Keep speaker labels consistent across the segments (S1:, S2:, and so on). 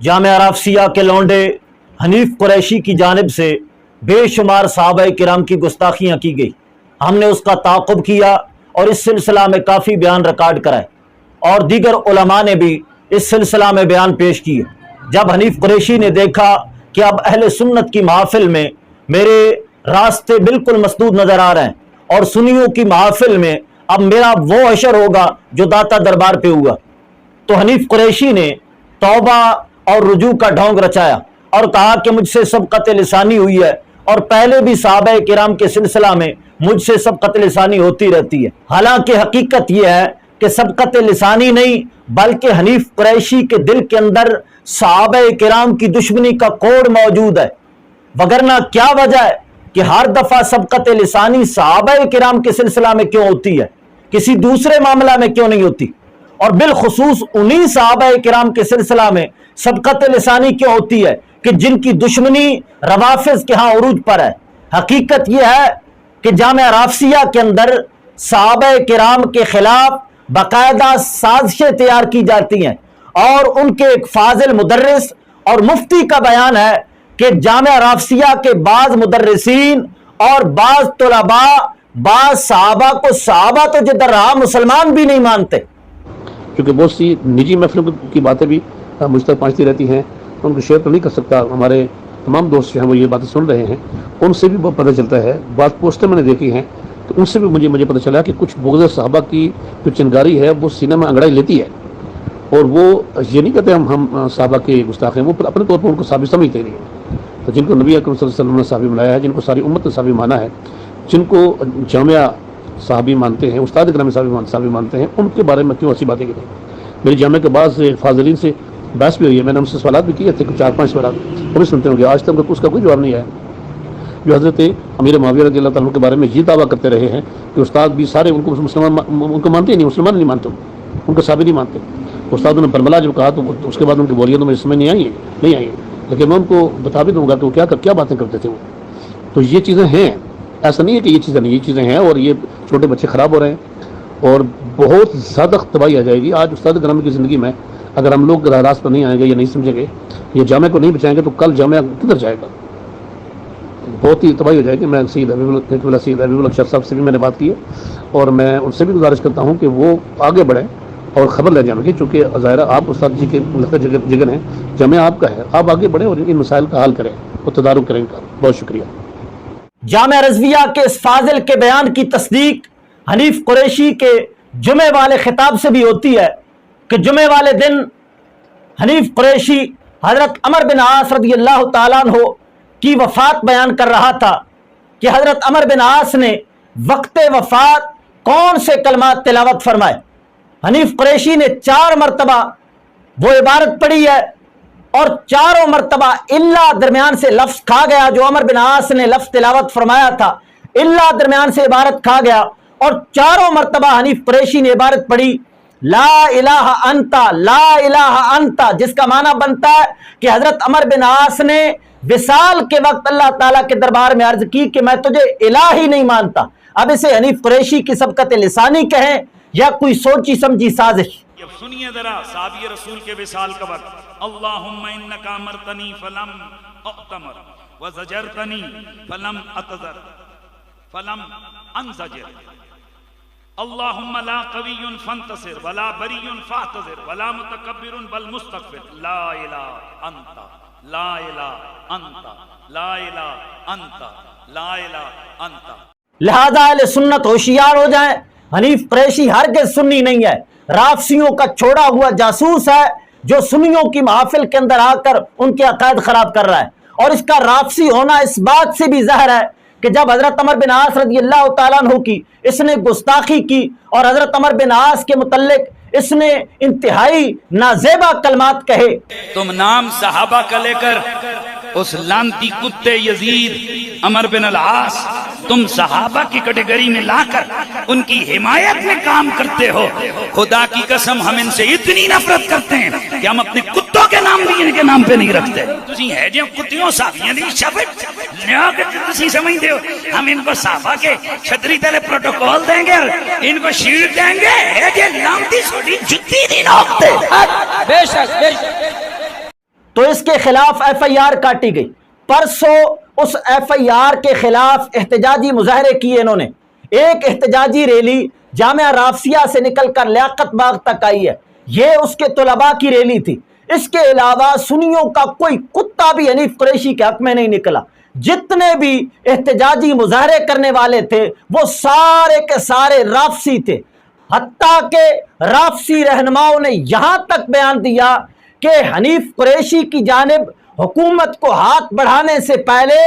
S1: जामिया राफसिया के लौंडे हनीफ कुरैशी की जानिब से बेशुमार सहाबाए किराम की गुस्ताखियाँ की गई। हमने उसका ताक़ुब किया और इस सिलसिला में काफ़ी बयान रिकॉर्ड कराए और दीगर उलमा ने भी इस सिलसिला में बयान पेश किए। जब हनीफ कुरैशी ने देखा कि अब अहले सुन्नत की महफिल में मेरे रास्ते बिल्कुल मसदूद नज़र आ रहे हैं और सुन्नियों की महफिल में अब मेरा वो अशर होगा जो दाता दरबार पे हुआ, तो हनीफ कुरैशी ने तौबा और रुजू का ढोंग रचाया और कहा कि मुझसे सबक़त लिसानी हुई है और पहले भी सहाबाए किराम के सिलसिला में मुझसे सबक़त लिसानी होती रहती है। हालांकि हकीकत यह है कि सबक़त लिसानी नहीं बल्कि हनीफ कुरैशी के दिल के अंदर सहाबाए किराम की दुश्मनी का कोड मौजूद है। वगरना क्या वजह है कि हर दफा सबक़त लिसानी सहाबाए किराम के सिलसिला में क्यों होती है, किसी दूसरे मामला में क्यों नहीं होती, और बिलखुसूस उन्हीं सहाबाए किराम के सिलसिला में सबक़त लिसानी क्यों होती है कि जिनकी दुश्मनी रवाफिज के यहाँ उरूज पर है। हकीकत यह है कि जामिया राफसिया के अंदर सहाबाए किराम के खिलाफ बाकायदा साजिशें तैयार की जाती हैं और उनके एक फाजिल मुदर्रिस और मुफ्ती का बयान है कि जामिया राफसिया के बाज मुदर्रिसीन और बाज तुलबा बाज सहाबा को सहाबा तो जिधर रहा मुसलमान भी नहीं मानते।
S2: क्योंकि बहुत सी निजी महफिलों की बातें भी मुझ तक पहुँचती रहती हैं, उनको शेयर तो नहीं कर सकता। हमारे तमाम दोस्त जो हैं वो ये बातें सुन रहे हैं, उनसे भी बहुत पता चलता है। बात पोस्टर मैंने देखी हैं तो उनसे भी मुझे पता चला कि कुछ बुग़्ज़ सहाबा की जो चिंगारी है वो सीने में अंगड़ाई लेती है और वो ये नहीं कहते हम सहाबा के गुस्ताख हैं, वो अपने तौर पर उनको साबित समझते नहीं है। तो जिनको नबी अकरम सल्लल्लाहु अलैहि वसल्लम ने साहबी बनाया है, जिनको सारी उम्मत ने साहबी माना है, जिनको जामिया साहबी मानते हैं, उस्ताद इकराम साहबी मानते हैं, उनके बारे में क्यों ऐसी बातें की? मेरी जामिया के बाद फाज़िलीन से बहस भी हुई है, मैंने उनसे सवाल भी किए थे, कुछ 4-5 सवाल वो भी सुनते होंगे। आज तक उसका कोई जवाब नहीं आया। जो हज़रत अमीर मुआविया रज़ियल्लाहु ताला अन्हु के बारे में ये दावा करते रहे हैं कि उस्ताद भी सारे उनको मुसलमान उनको मानते ही नहीं, मुसलमान नहीं मानते, उनको साहबी नहीं मानते। उस्ताद ने बरबला जब कहा तो उसके बाद उनकी बोलियाँ तो मेरे समझ नहीं आई है, लेकिन मैं उनको बता भी दूंगा तो क्या बातें करते थे वो। तो ये चीज़ें हैं, ऐसा नहीं है कि ये चीज़ें नहीं, ये चीज़ें हैं और ये छोटे बच्चे ख़राब हो रहे हैं और बहुत ज़्यादा तबाही आ जाएगी। आज उस्ताद इकराम की ज़िंदगी में अगर हम लोग रास्ते पर नहीं आएंगे या नहीं समझेंगे, ये जामिया को नहीं बचाएंगे, तो कल जामिया किधर जाएगा? बहुत ही तबाही हो जाएगी। मैं सैयद हबीबुल अख्तर साहब से भी मैंने बात की है और मैं उनसे भी गुजारिश करता हूँ कि वो आगे बढ़ें और ख़बर ले जाने की, चूँकि ज़ाहिर आप उस्ताद जी के जिगन हैं, जामिया आपका है, आप आगे बढ़ें और इन मसाइल का हल करें और तदारुक करें इनका। बहुत शुक्रिया।
S1: जामिया रज़विया के इस फाजिल के बयान की तस्दीक हनीफ कुरैशी के जुमे वाले खिताब से भी होती है कि जुमे वाले दिन हनीफ कुरैशी हज़रत अमर बिन आस रज़ियल्लाहु ताला अन्हु की वफ़ात बयान कर रहा था कि हज़रत अमर बिन आस ने वक्ते वफ़ात कौन से कलमात तिलावत फरमाए। हनीफ कुरैशी ने 4 मरतबा वो इबारत पढ़ी है और चारों मरतबा इल्ला दरमियान से लफ्ज़ खा गया। जो अमर बिन आस ने लफ्ज़ तिलावत फरमाया था, इल्ला दरमियान से इबारत खा गया और चारों मरतबा हनीफ कुरैशी ने इबारत पढ़ी ला इलाहा अंता, ला इलाहा अंता, जिसका माना बनता है कि हजरत अमर बिन आस ने विसाल के वक्त अल्लाह ताला के दरबार में अर्ज की कि मैं तुझे इलाह ही नहीं मानता। अब इसे हनीफ कुरैशी की सबकत लिसानी कहें या कोई सोची समझी साजिश।
S3: सुनिए जरा साहबी रसूल के विसाल का वक्त, अल्लाहुम्मा इन्नका अमरतनी फलम अतमर व ज़जरतनी फलम अतज़र फलम अनज़जर, अल्लाहुम्मा ला कवियुन फंतसिर वला बरियुन फातज़िर वला मुतकब्बिरुन बल मुस्तगफिर, ला इलाहा अंता, ला इलाहा अंता, ला इलाहा अंता, ला इलाहा अंता।
S1: लिहाजा अहले सुन्नत होशियार हो जाएं। हनीफ कुरैशी हरगिज़ सुन्नी नहीं है, राफसियों का छोड़ा हुआ जासूस है जो सुन्नियों की महफिल के अंदर आकर उनके अकायद खराब कर रहा है। और इसका राफसी होना इस बात से भी ज़ाहिर है कि जब हजरत अमर बिन आस रज़ियल्लाहु ताला अन्हु की इसने गुस्ताखी की और हजरत अमर बिन आस के मुतल्लिक इसने इंतहाई नाजेबा कलमात कहे।
S3: तुम नाम सहाबा का लेकर उस लानती कुत्ते यजीद अमर बिन अल-आस तुम सहाबा की कैटेगरी में लाकर उनकी हिमायत में काम करते हो। खुदा की कसम हम इनसे इतनी नफरत करते हैं कि हम अपने कुत्तों के नाम भी इनके नाम पे नहीं रखते। तुसी है जो कुत्तियों साफियां दी शब्द न्याय के तुसी समझते हो हम इनको साफा के छतरी तले प्रोटोकॉल देंगे और इनको शील्ड देंगे। है जे लानती छोटी जुत्ती नहीं नोकते।
S4: बेशक
S1: تو اس کے خلاف ایف آئی آر کاٹی گئی۔ پرسوں اس ایف آئی آر کے خلاف احتجاجی مظاہرے کیے انہوں نے۔ ایک احتجاجی ریلی جامعہ رافسیہ سے نکل کر لیاقت باغ تک آئی ہے، یہ اس کے طلباء کی ریلی تھی۔ اس کے علاوہ سنیوں کا کوئی کتا بھی حنیف قریشی کے حق میں نہیں نکلا۔ جتنے بھی احتجاجی مظاہرے کرنے والے تھے وہ سارے کے سارے رافسی تھے، حتیٰ کہ رافسی رہنماؤں نے یہاں تک بیان دیا کہ حنیف قریشی کی جانب حکومت کو ہاتھ بڑھانے سے پہلے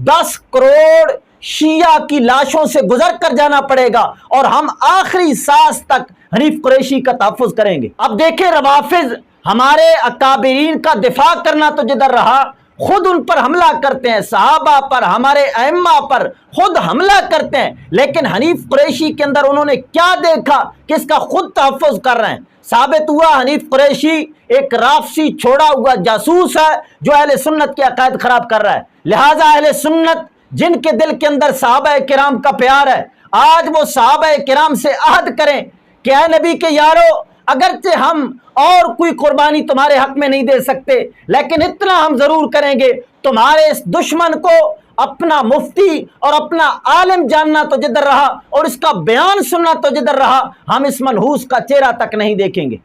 S1: 10 کروڑ شیعہ کی لاشوں سے گزر کر جانا پڑے گا اور ہم آخری سانس تک حنیف قریشی کا تحفظ کریں گے۔ اب دیکھیں روافض ہمارے اکابرین کا دفاع کرنا تو جدھر رہا، خود ان پر حملہ کرتے ہیں، صحابہ پر، ہمارے ائمہ پر خود حملہ کرتے ہیں، لیکن حنیف قریشی کے اندر انہوں نے کیا دیکھا کہ اس کا خود تحفظ کر رہے ہیں؟ ثابت ہوا حنیف قریشی ایک رافسی چھوڑا ہوا جاسوس ہے جو اہل سنت کے عقائد خراب کر رہا ہے۔ لہٰذا اہل سنت جن کے دل کے اندر صحابہ کرام کا پیار ہے، آج وہ صحابہ کرام سے عہد کریں کہ اے نبی کے یارو، اگرچہ ہم اور کوئی قربانی تمہارے حق میں نہیں دے سکتے، لیکن اتنا ہم ضرور کریں گے، تمہارے اس دشمن کو اپنا مفتی اور اپنا عالم جاننا تو جدھر رہا اور اس کا بیان سننا تو جدھر رہا، ہم اس منحوس کا چہرہ تک نہیں دیکھیں گے۔